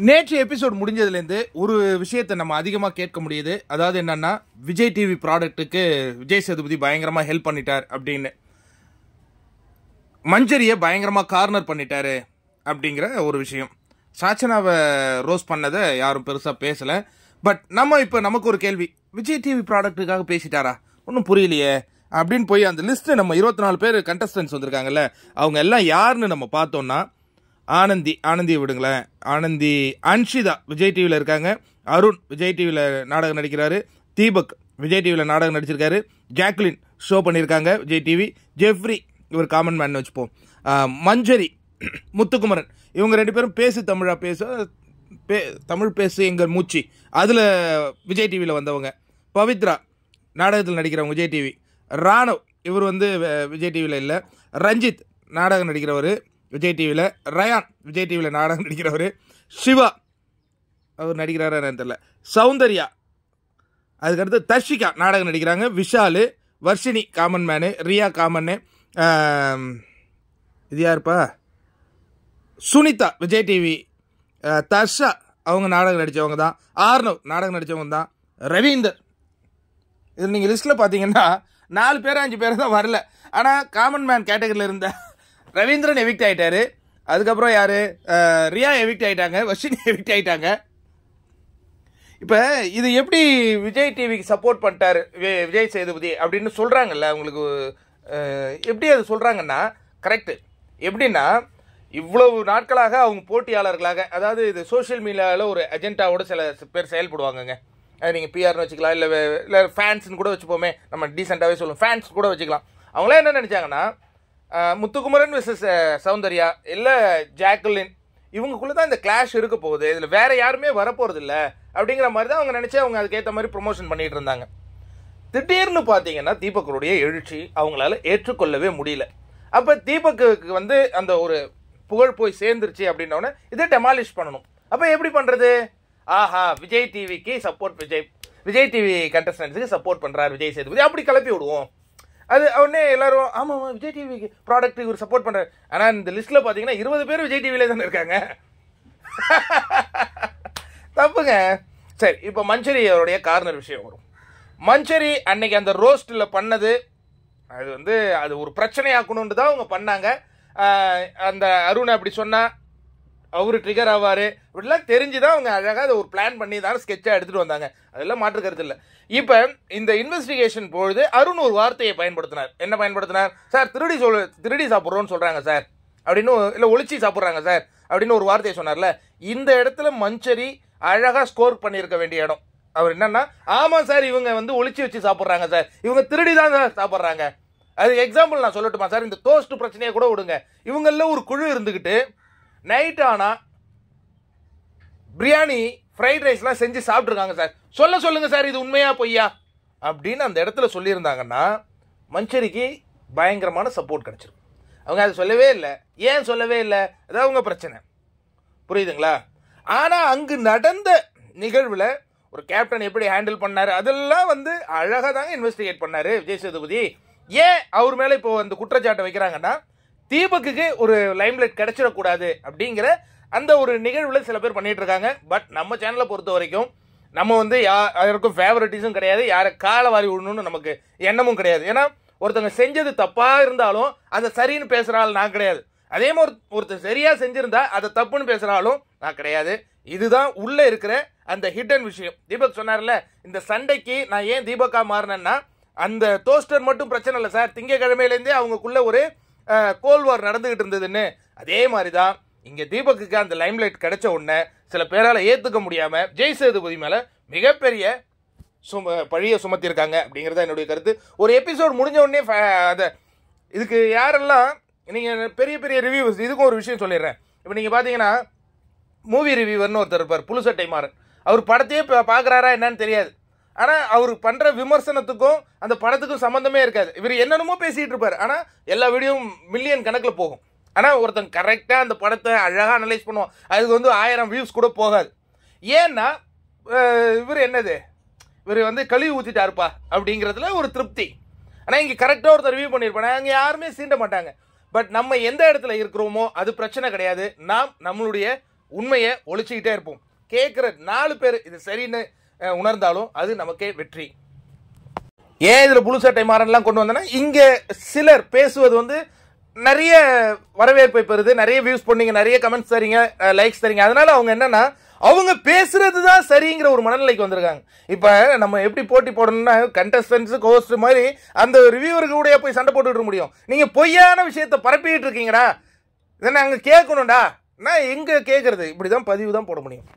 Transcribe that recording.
நேற்று எபிசோட் முடிஞ்சதுலேருந்து ஒரு விஷயத்தை நம்ம அதிகமாக கேட்க முடியுது. அதாவது என்னன்னா, விஜய் டிவி ப்ராடக்ட்டுக்கு விஜய் சேதுபதி பயங்கரமாக ஹெல்ப் பண்ணிட்டார் அப்படின்னு, மஞ்சரியை பயங்கரமாக கார்னர் பண்ணிட்டாரு அப்படிங்கிற ஒரு விஷயம். சாச்சனாவை ரோஸ் பண்ணதை யாரும் பெருசாக பேசலை. பட் நமக்கு ஒரு கேள்வி, விஜய் டிவி ப்ராடக்ட்டுக்காக பேசிட்டாரா ஒன்றும் புரியலையே அப்படின்னு போய் அந்த லிஸ்ட்டு நம்ம 24 பேர் கண்டஸ்டன்ஸ் வந்திருக்காங்கல்ல, அவங்க எல்லாம் யாருன்னு நம்ம பார்த்தோம்னா, ஆனந்தியை விடுங்களேன், அன்ஷிதா விஜய் டிவியில் இருக்காங்க, அருண் விஜய் டிவியில் நாடகம் நடிக்கிறாரு, தீபக் விஜய் டிவியில் நாடகம் நடிச்சிருக்காரு, ஜாக்லின் ஷோ பண்ணியிருக்காங்க விஜய் டிவி, ஜெஃப்ரி இவர் காமன் மேன் வச்சுப்போம், மஞ்சரி, முத்துக்குமரன், இவங்க 2 பேரும் தமிழ் பேசு எங்கள் மூச்சு அதில் விஜய் டிவியில் வந்தவங்க, பவித்ரா நாடகத்தில் நடிக்கிறவங்க விஜய் டிவி, ராணவ் இவர் விஜய் டிவியில் இல்லை, ரஞ்சித் நாடகம் நடிக்கிறவர் விஜய் டிவியில், ரயான் விஜய் டிவியில் நாடகம் நடிக்கிறவர், சிவா அவர் நடிக்கிறாரா என்னன்னு தெரியல, சௌந்தர்யா, அதுக்கடுத்து தர்ஷிகா நாடகம் நடிக்கிறாங்க, விஷாலு, வர்ஷினி காமன் மேனு, ரியா காமன்னு, இது யாருப்பா, சுனிதா விஜய் டிவி, தர்ஷா அவங்க நாடகம் நடித்தவங்க தான், ஆர்னவ் நாடகம் நடித்தவங்க தான், ரவீந்தர். இது நீங்கள் லிஸ்ட்டில் பார்த்தீங்கன்னா 4 பேர் 5 பேர் தான் வரல. ஆனால் காமன் மேன் கேட்டகரியில் இருந்த ரவீந்திரன் எவிக்ட் ஆகிட்டாரு. அதுக்கப்புறம் யார், ரியா எவிக்ட் ஆகிட்டாங்க, வர்ஷினி எவிக்ட் ஆகிட்டாங்க. இப்போ இது எப்படி விஜய் டிவிக்கு சப்போர்ட் பண்ணிட்டார் விஜய் சேதுபதி அப்படின்னு சொல்கிறாங்கல்ல, உங்களுக்கு எப்படி அது சொல்கிறாங்கன்னா கரெக்டு. எப்படின்னா, இவ்வளவு நாட்களாக அவங்க போட்டியாளர்களாக, அதாவது இது சோஷியல் மீடியாவில் ஒரு அஜெண்டாவோட சில பேர் செயல்படுவாங்கங்க. அது நீங்கள் பிஆர்னு வச்சுக்கலாம், இல்லை ஃபேன்ஸ்னு கூட வச்சுப்போமே, நம்ம டீசெண்டாகவே சொல்லுவோம், ஃபேன்ஸ் கூட வச்சுக்கலாம். அவங்களாம் என்ன நினச்சாங்கன்னா, முத்துக்குமரன் விசஸ் சௌந்தர்யா இல்லை ஜாக்குலின் இவங்களுக்குள்ள தான் இந்த கிளாஷ் இருக்க போகுது, இதில் வேறு யாருமே வரப்போகிறது இல்லை அப்படிங்கிற மாதிரி தான் அவங்க நினச்சி அவங்க அதுக்கேற்ற மாதிரி ப்ரொமோஷன் பண்ணிகிட்டு இருந்தாங்க. திடீர்னு பார்த்தீங்கன்னா தீபக்குடைய எழுச்சி அவங்களால ஏற்றுக்கொள்ளவே முடியல. அப்போ தீபக்கு அந்த ஒரு புகழ் போய் சேர்ந்துருச்சு அப்படின்னோடனே இதை டெமாலிஷ் பண்ணணும். அப்போ எப்படி பண்ணுறது? ஆஹா, விஜய் டிவிக்கு சப்போர்ட், விஜய் டிவி கண்டஸ்டன்ஸுக்கு சப்போர்ட் பண்ணுறாரு விஜய் சேதுபதி, அப்படி கிளப்பி விடுவோம். அது உடனே எல்லாரும் ஆமாம் விஜய் டிவிக்கு ப்ராடக்ட்டுக்கு இவர் சப்போர்ட் பண்ணுறாரு. ஆனால் இந்த லிஸ்ட்டில் பார்த்தீங்கன்னா 20 பேர் விஜய் டிவியிலே தானே இருக்காங்க. தப்புங்க. சரி, இப்போ மஞ்சரி அவருடைய கார்னர் விஷயம் வரும். மஞ்சரி அன்னைக்கு அந்த ரோஸ்ட்டில் பண்ணது அது ஒரு பிரச்சனையாக்கணும்னு தான் அவங்க பண்ணாங்க. அந்த அருண் அப்படி சொன்னால் அவரு ட்ரிகர் ஆவார் இப்படிலாம் தெரிஞ்சுதான் அவங்க அழகாக அதை ஒரு பிளான் பண்ணி தான் ஸ்கெட்சாக எடுத்துகிட்டு வந்தாங்க. அதெல்லாம் மாற்று கருத்து இல்லை. இப்போ இந்த இன்வெஸ்டிகேஷன் பொழுது அருண் ஒரு வார்த்தையை பயன்படுத்தினார். என்ன பயன்படுத்தினார்? சார் திருடி சாப்பிட்றோன்னு சொல்கிறாங்க சார் அப்படின்னு, இல்லை ஒளிச்சி சாப்பிட்றாங்க சார் அப்படின்னு ஒரு வார்த்தையை சொன்னார்ல. இந்த இடத்துல மஞ்சரி அழகாக ஸ்கோர் பண்ணியிருக்க வேண்டிய இடம். அவர் என்னன்னா, ஆமாம் சார் இவங்க ஒளிச்சி வச்சு சாப்பிட்றாங்க சார், இவங்க திருடி தான் சார் சாப்பிட்றாங்க. அது எக்ஸாம்பிள் நான் சொல்லட்டுமா சார்? இந்த டோஸ்ட் பிரச்சனையை கூட விடுங்க. இவங்கள ஒரு குழு இருந்துக்கிட்டு நைட் ஆனால் பிரியாணி ஃப்ரைட் ரைஸ்லாம் செஞ்சு சாப்பிட்ருக்காங்க சார், சொல்லுங்க சார் இது உண்மையா பொய்யா அப்படின்னு அந்த இடத்துல சொல்லியிருந்தாங்கன்னா மஞ்சரிக்கு பயங்கரமான சப்போர்ட் கிடச்சிரும். அவங்க அதை சொல்லவே இல்லை. ஏன் சொல்லவே இல்லை? அதான் அவங்க பிரச்சனை, புரியுதுங்களா? ஆனால் அங்கு நடந்த நிகழ்வில் ஒரு கேப்டன் எப்படி ஹேண்டில் பண்ணார் அதெல்லாம் அழகாக தாங்க இன்வெஸ்டிகேட் பண்ணார் விஜய் சேதுபதி. ஏன் அவர் மேலே இப்போ அந்த குற்றச்சாட்டை வைக்கிறாங்கன்னா, தீபக்கு ஒரு லைம்லைட் கிடைச்சிடக்கூடாது அப்படிங்கிற அந்த ஒரு நிகழ்வில் சில பேர் பண்ணிட்டு இருக்காங்க. பட் நம்ம சேனலை பொறுத்த வரைக்கும் நம்ம யாருக்கும் ஃபேவரட்டிஸும் கிடையாது, யாரை காலை வாரி விடணும்னு நமக்கு எண்ணமும் கிடையாது. ஏன்னா ஒருத்தங்க செஞ்சது தப்பாக இருந்தாலும் அதை சரின்னு பேசுகிற ஆள் நான் கிடையாது. அதே மாதிரி ஒருத்தர் சரியாக செஞ்சுருந்தா அதை தப்புன்னு பேசுகிற ஆளும் நான் கிடையாது. இதுதான் உள்ளே இருக்கிற அந்த ஹிடன் விஷயம். தீபக் சொன்னார்ல, இந்த சண்டைக்கு நான் ஏன் தீபக்கா மாறினேன்னா, அந்த டோஸ்டர் மட்டும் பிரச்சனை இல்லை சார், திங்கக்கிழமையிலேருந்தே அவங்களுக்குள்ள ஒரு கோல்வார் நடந்துகிட்டு இருந்ததுன்னு. அதே மாதிரி தான் இங்கே தீபக்கு அந்த லைம்லைட் கிடைச்ச உடனே சில பேரால் ஏற்றுக்க முடியாமல் ஜெய் சேதுபதி மேலே மிகப்பெரிய பழியை சுமத்தியிருக்காங்க அப்படிங்கிறத என்னுடைய கருத்து. ஒரு எபிசோட் முடிஞ்ச உடனே இதுக்கு யாரெல்லாம் நீங்கள் பெரிய பெரிய ரிவ்யூஸ், இதுக்கும் ஒரு விஷயம் சொல்லிடுறேன். இப்போ நீங்கள் பார்த்தீங்கன்னா மூவி ரிவ்யூவர்னு ஒருத்தர் இருப்பார், புலுசட்டை மாறன். அவர் படத்தையே பார்க்குறாரா என்னன்னு தெரியாது. ஆனால் அவர் பண்ணுற விமர்சனத்துக்கும் அந்த படத்துக்கும் சம்மந்தமே இருக்காது. இவர் என்னென்னமோ பேசிகிட்டு இருப்பார், ஆனால் எல்லா வீடியோவும் மில்லியன் கணக்கில் போகும். ஆனால் ஒருத்தன் கரெக்டாக அந்த படத்தை அழகாக அனலைஸ் பண்ணுவோம், அதுக்கு 1000 வியூஸ் கூட போகாது. ஏன்னா இவர் என்னது, இவர் கழுவி ஊற்றிட்டாருப்பா அப்படிங்கிறதுல ஒரு திருப்தி. ஆனால் இங்கே கரெக்டாக ஒருத்தர் ரிவ்யூ பண்ணியிருப்பாங்க, அங்கே யாருமே சீண்ட மாட்டாங்க. பட் நம்ம எந்த இடத்துல இருக்கிறோமோ அது பிரச்சனை கிடையாது. நாம் நம்மளுடைய உண்மையை ஒழிச்சுக்கிட்டே இருப்போம். கேட்குற 4 பேர் இது சரின்னு உணர்ந்தாலும் அது நமக்கே வெற்றி. ஏன் இதில் புழு சட்டை மாறன்லாம் கொண்டு வந்தேன்னா, இங்கே சிலர் பேசுவது வந்து நிறைய வரவேற்பை பெறுது, நிறைய வியூஸ் பண்ணீங்க, நிறைய கமெண்ட்ஸ் தரீங்க, லைக்ஸ் தரீங்க. அதனால அவங்க என்னன்னா அவங்க பேசுறது தான் சரிங்கிற ஒரு மனநிலைக்கு வந்திருக்காங்க. இப்போ நம்ம எப்படி போட்டி போடணும்னா கண்டஸ்டன்ஸ் கோஸ்ட் மாதிரி அந்த ரிவ்யூவருக்கு கூட போய் சண்டை போட்டுக்கிட்டு முடியும். நீங்கள் பொய்யான விஷயத்தை பரப்பிட்டு இருக்கீங்கடா, இதை நாங்கள் கேட்கணும்டா, நான் எங்கே கேட்கறது? இப்படி தான் பதிவு தான் போட முடியும்.